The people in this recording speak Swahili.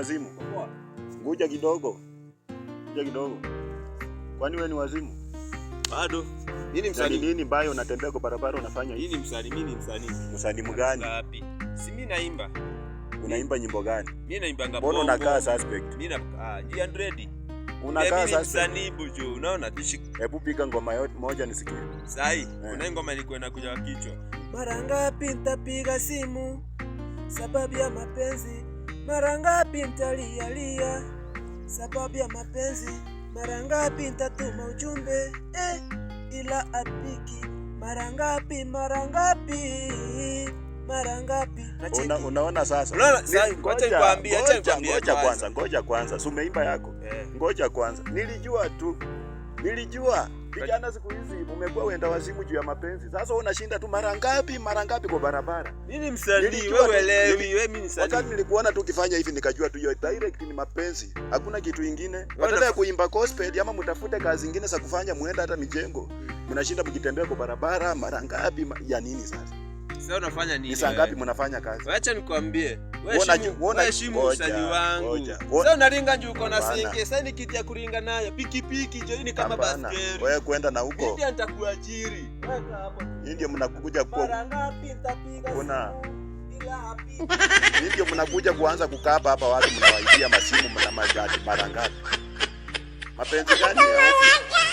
wazimu? Ngoja kidogo. Kwani wewe ni wazimu? Bado. Nini msanii? Nini mbaya unatembea kwa barabara unafanya hivi? Nini msanii? Mimi ni msanii. Msanii mgani? Wapi? Si mimi naimba. Unaimba nyimbo gani? Mimi naimba ngabo. Mbona unakaa suspect? Mimi na G100. Unakaa suspect. Msanii bujo, unaona tishi. Hebu piga ngoma yote moja nisikie. Sai, kuna ngoma ilikuwa inakuja kichwa. Mara ngapi nitapiga simu sababu ya mapenzi? Mara ngapi nitalialia sababu ya mapenzi? Mara ngapi nitatuma ujumbe ila apiki? Mara ngapi? Unaona sasa? Ngoja kwanza. Si umeimba yako? Ngoja kwanza. Nilijua. Vijana siku hizi umekuwa wenda wazimu juu ya mapenzi. Sasa unashinda tu mara ngapi kwa barabara. Nini msanii? Wewe elewi, wewe mimi msanii. Wakati nilikuona tu ukifanya hivi nikajua tu hiyo direct ni mapenzi. Hakuna kitu kingine. Badala ya kuimba gospel ama mtafute kazi nyingine za kufanya muenda hata mijengo. Mnashinda mkitembea kwa barabara mara ngapi ya nini sasa? Sasa unafanya nini? Ni saa ngapi mnafanya kazi? Acha nikwambie. Wewe heshimu usanii wangu. Sasa unaringa juu uko na senge. Sasa ni kitu ya kuringa nayo. Pikipiki jo ni kama baskeli. Wewe kwenda na huko. Ndio nitakuajiri. Weka hapo. Ndio mnakuja kwa. Mara ngapi nitapiga? Kuna ila hapi. Ndio mnakuja kuanza kukaa hapa watu mnawaibia masimu mna magari mara ngapi? Mapenzi gani ya ofisi?